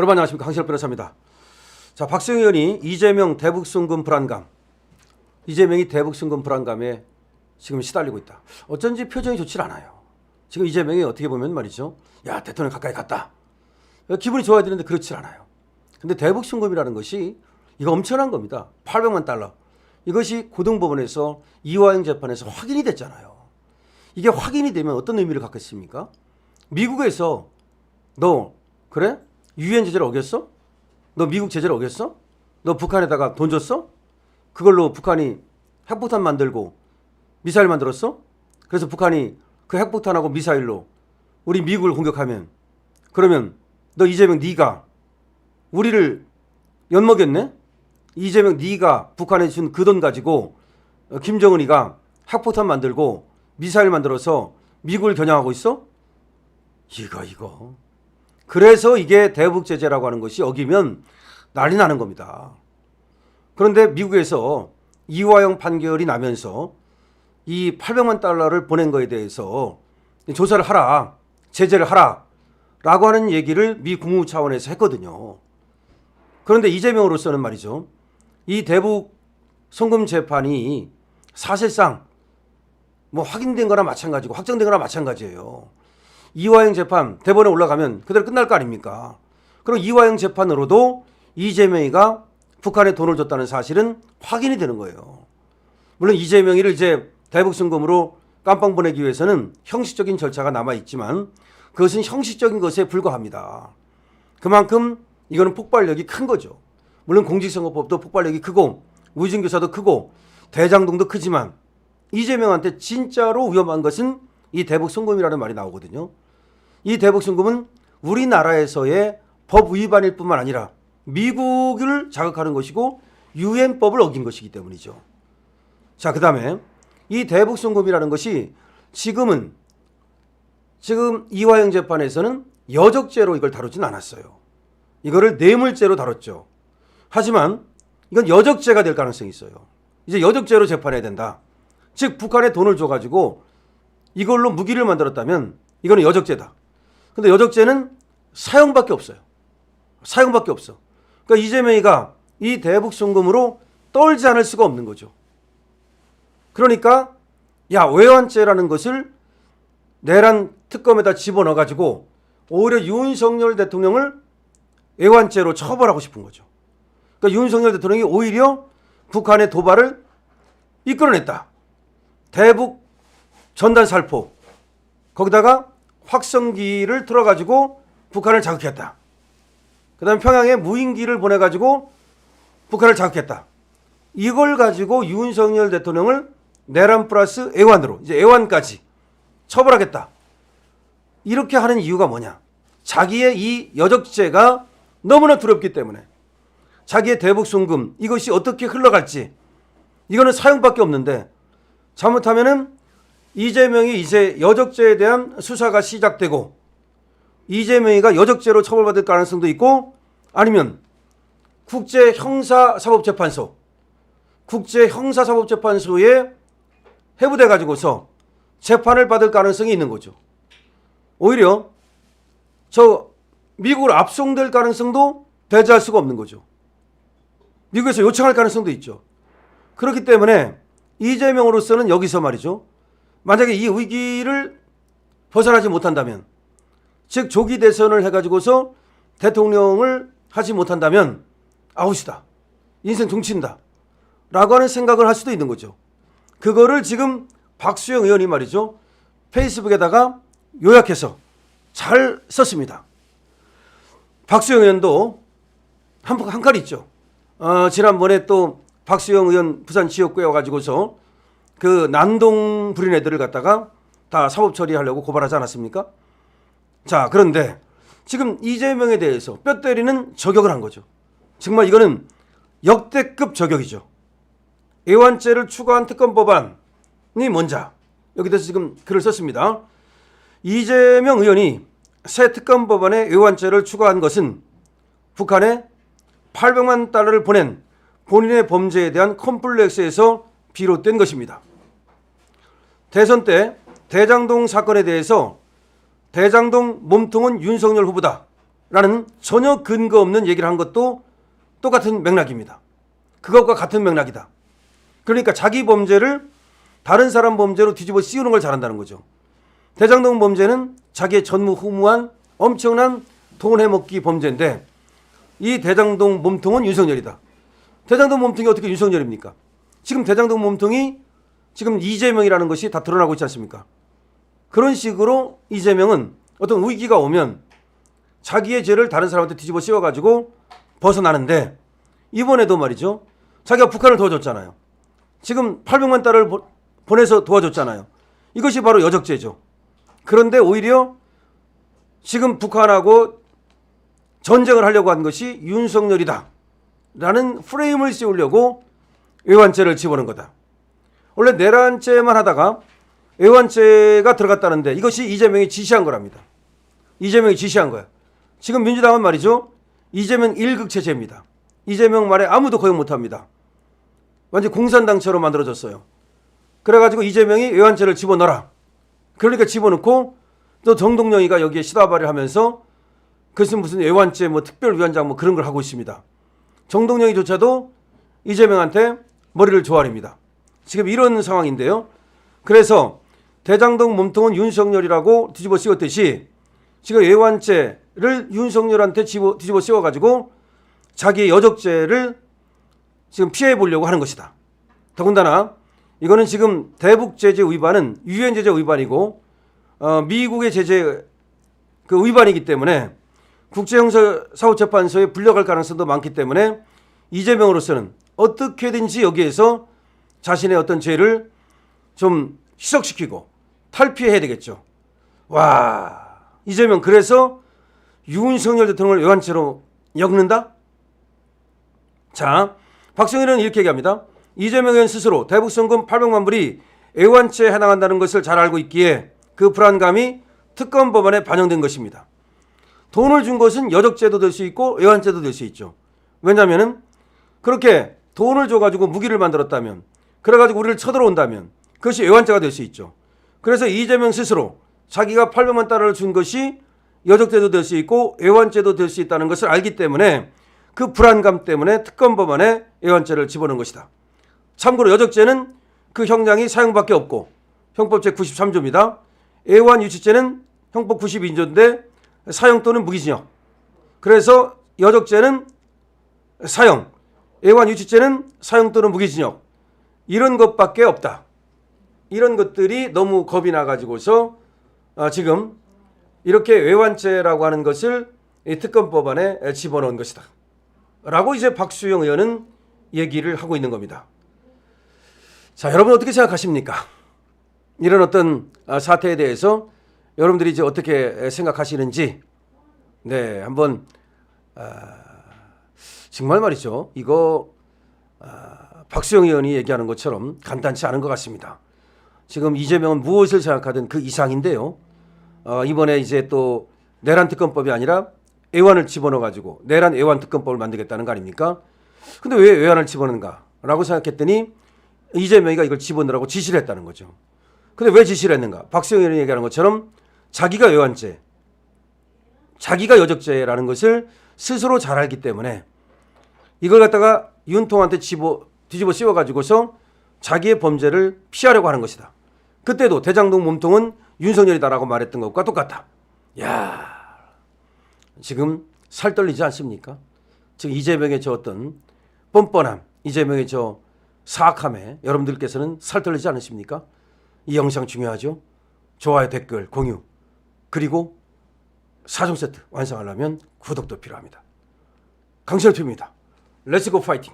여러분 안녕하십니까. 강신업 변호사입니다. 자, 박수영 의원이 이재명 대북송금 불안감, 이재명이 대북송금 불안감에 지금 시달리고 있다. 어쩐지 표정이 좋질 않아요. 지금 이재명이 어떻게 보면 말이죠. 야, 대통령 가까이 갔다. 기분이 좋아야 되는데 그렇지 않아요. 근데 대북송금이라는 것이 이거 엄청난 겁니다. 800만 달러. 이것이 고등법원에서 이화영 재판에서 확인이 됐잖아요. 이게 확인이 되면 어떤 의미를 갖겠습니까? 미국에서 너 그래? 유엔 제재를 어겼어? 너 미국 제재를 어겼어? 너 북한에다가 돈 줬어? 그걸로 북한이 핵폭탄 만들고 미사일 만들었어? 그래서 북한이 그 핵폭탄하고 미사일로 우리 미국을 공격하면 그러면 너 이재명 네가 우리를 엿먹였네? 이재명 네가 북한에 준 그 돈 가지고 김정은이가 핵폭탄 만들고 미사일 만들어서 미국을 겨냥하고 있어? 이거. 그래서 이게 대북 제재라고 하는 것이 어기면 난리 나는 겁니다. 그런데 미국에서 이화영 판결이 나면서 이 800만 달러를 보낸 거에 대해서 조사를 하라, 제재를 하라 라고 하는 얘기를 미 국무부 차원에서 했거든요. 그런데 이재명으로서는 말이죠. 이 대북 송금 재판이 사실상 뭐 확인된 거나 마찬가지고 확정된 거나 마찬가지예요. 이화영 재판 대법원에 올라가면 그대로 끝날 거 아닙니까? 그럼 이화영 재판으로도 이재명이가 북한에 돈을 줬다는 사실은 확인이 되는 거예요. 물론 이재명이를 이제 대북송금으로 깜빵 보내기 위해서는 형식적인 절차가 남아있지만 그것은 형식적인 것에 불과합니다. 그만큼 이거는 폭발력이 큰 거죠. 물론 공직선거법도 폭발력이 크고 우진교사도 크고 대장동도 크지만 이재명한테 진짜로 위험한 것은 이 대북송금이라는 말이 나오거든요. 이 대북송금은 우리나라에서의 법 위반일 뿐만 아니라 미국을 자극하는 것이고 유엔법을 어긴 것이기 때문이죠. 자, 그 다음에 이 대북송금이라는 것이 지금 이화영 재판에서는 여적죄로 이걸 다루진 않았어요. 이거를 뇌물죄로 다뤘죠. 하지만 이건 여적죄가 될 가능성이 있어요. 이제 여적죄로 재판해야 된다. 즉 북한에 돈을 줘가지고 이걸로 무기를 만들었다면 이거는 여적죄다. 근데 여적죄는 사형밖에 없어요. 사형밖에 없어. 그러니까 이재명이가 이 대북송금으로 떨지 않을 수가 없는 거죠. 그러니까 야, 외환죄라는 것을 내란 특검에다 집어넣어가지고 오히려 윤석열 대통령을 외환죄로 처벌하고 싶은 거죠. 그러니까 윤석열 대통령이 오히려 북한의 도발을 이끌어냈다. 대북 전단 살포 거기다가 확성기를 틀어가지고 북한을 자극했다. 그 다음에 평양에 무인기를 보내가지고 북한을 자극했다. 이걸 가지고 윤석열 대통령을 내란 플러스 애완으로 이제 애완까지 처벌하겠다. 이렇게 하는 이유가 뭐냐? 자기의 이 여적죄가 너무나 두렵기 때문에 자기의 대북송금 이것이 어떻게 흘러갈지 이거는 사형밖에 없는데 잘못하면은 이재명이 이제 여적죄에 대한 수사가 시작되고 이재명이가 여적죄로 처벌받을 가능성도 있고 아니면 국제형사사법재판소에 해부돼 가지고서 재판을 받을 가능성이 있는 거죠. 오히려 저 미국으로 압송될 가능성도 배제할 수가 없는 거죠. 미국에서 요청할 가능성도 있죠. 그렇기 때문에 이재명으로서는 여기서 말이죠. 만약에 이 위기를 벗어나지 못한다면 즉 조기 대선을 해가지고서 대통령을 하지 못한다면 아웃이다. 인생 종친다. 라고 하는 생각을 할 수도 있는 거죠. 그거를 지금 박수영 의원이 말이죠. 페이스북에다가 요약해서 잘 썼습니다. 박수영 의원도 한 칼 있죠. 지난번에 또 박수영 의원 부산 지역구에 와가지고서 그 난동 부린 애들을 갖다가 다 사법 처리하려고 고발하지 않았습니까? 자, 그런데 지금 이재명에 대해서 뼈 때리는 저격을 한 거죠. 정말 이거는 역대급 저격이죠. 애완죄를 추가한 특검법안이 뭔자 여기 대해서 지금 글을 썼습니다. 이재명 의원이 새 특검법안에 애완죄를 추가한 것은 북한에 800만 달러를 보낸 본인의 범죄에 대한 컴플렉스에서 비롯된 것입니다. 대선 때 대장동 사건에 대해서 대장동 몸통은 윤석열 후보다 라는 전혀 근거 없는 얘기를 한 것도 똑같은 맥락입니다. 그것과 같은 맥락이다. 그러니까 자기 범죄를 다른 사람 범죄로 뒤집어 씌우는 걸 잘한다는 거죠. 대장동 범죄는 자기의 전무후무한 엄청난 돈 해먹기 범죄인데 이 대장동 몸통은 윤석열이다. 대장동 몸통이 어떻게 윤석열입니까? 지금 대장동 몸통이 지금 이재명이라는 것이 다 드러나고 있지 않습니까? 그런 식으로 이재명은 어떤 위기가 오면 자기의 죄를 다른 사람한테 뒤집어 씌워가지고 벗어나는데 이번에도 말이죠. 자기가 북한을 도와줬잖아요. 지금 800만 달러를 보내서 도와줬잖아요. 이것이 바로 여적죄죠. 그런데 오히려 지금 북한하고 전쟁을 하려고 한 것이 윤석열이다 라는 프레임을 씌우려고 외환죄를 집어넣은 거다. 원래 내란죄만 하다가 외환죄가 들어갔다는데 이것이 이재명이 지시한 거랍니다. 이재명이 지시한 거야. 지금 민주당은 말이죠. 이재명 1급 체제입니다. 이재명 말에 아무도 거역 못합니다. 완전 공산당처럼 만들어졌어요. 그래가지고 이재명이 외환죄를 집어넣어라. 그러니까 집어넣고 또 정동영이가 여기에 시다발을 하면서 그것은 무슨 외환죄 뭐 특별위원장 뭐 그런 걸 하고 있습니다. 정동영이조차도 이재명한테 머리를 조아립니다. 지금 이런 상황인데요. 그래서 대장동 몸통은 윤석열이라고 뒤집어 씌웠듯이 지금 외환죄를 윤석열한테 뒤집어 씌워가지고 자기의 여적죄를 지금 피해 보려고 하는 것이다. 더군다나 이거는 지금 대북 제재 위반은 유엔 제재 위반이고 미국의 제재 그 위반이기 때문에 국제형사사후재판소에 불려갈 가능성도 많기 때문에 이재명으로서는 어떻게든지 여기에서 자신의 어떤 죄를 좀 희석시키고 탈피해야 되겠죠. 와, 이재명 그래서 윤석열 대통령을 외환죄로 엮는다? 자, 박성일은 이렇게 얘기합니다. 이재명 의원 스스로 대북송금 800만 불이 외환죄에 해당한다는 것을 잘 알고 있기에 그 불안감이 특검 법안에 반영된 것입니다. 돈을 준 것은 여적죄도 될 수 있고 외환죄도 될 수 있죠. 왜냐하면 그렇게 돈을 줘가지고 무기를 만들었다면 그래가지고 우리를 쳐들어온다면 그것이 외환죄가 될 수 있죠. 그래서 이재명 스스로 자기가 800만 달러를 준 것이 여적죄도 될 수 있고 외환죄도 될 수 있다는 것을 알기 때문에 그 불안감 때문에 특검 법안에 외환죄를 집어넣은 것이다. 참고로 여적죄는 그 형량이 사형밖에 없고 형법 제93조입니다. 외환유치죄는 형법 92조인데 사형 또는 무기징역. 그래서 여적죄는 사형, 외환유치죄는 사형 또는 무기징역. 이런 것밖에 없다. 이런 것들이 너무 겁이 나가지고서 지금 이렇게 외환죄라고 하는 것을 이 특검법안에 집어넣은 것이다. 라고 이제 박수영 의원은 얘기를 하고 있는 겁니다. 자, 여러분 어떻게 생각하십니까? 이런 어떤 사태에 대해서 여러분들이 이제 어떻게 생각하시는지, 네, 한번 정말 말이죠. 이거 박수영 의원이 얘기하는 것처럼 간단치 않은 것 같습니다. 지금 이재명은 무엇을 생각하든 그 이상인데요. 이번에 이제 또 내란 특검법이 아니라 외환을 집어넣어가지고 내란 외환 특검법을 만들겠다는 거 아닙니까? 근데 왜 외환을 집어넣는가라고 생각했더니 이재명이가 이걸 집어넣으라고 지시를 했다는 거죠. 근데 왜 지시를 했는가? 박수영 의원이 얘기하는 것처럼 자기가 외환죄, 자기가 여적죄라는 것을 스스로 잘 알기 때문에 이걸 갖다가 윤통한테 뒤집어 씌워가지고서 자기의 범죄를 피하려고 하는 것이다. 그때도 대장동 몸통은 윤석열이다라고 말했던 것과 똑같다. 야, 지금 살 떨리지 않습니까? 지금 이재명의 저 어떤 뻔뻔함, 이재명의 저 사악함에 여러분들께서는 살 떨리지 않으십니까? 이 영상 중요하죠? 좋아요, 댓글, 공유, 그리고 4종 세트 완성하려면 구독도 필요합니다. 강철표입니다. 렛츠고 파이팅!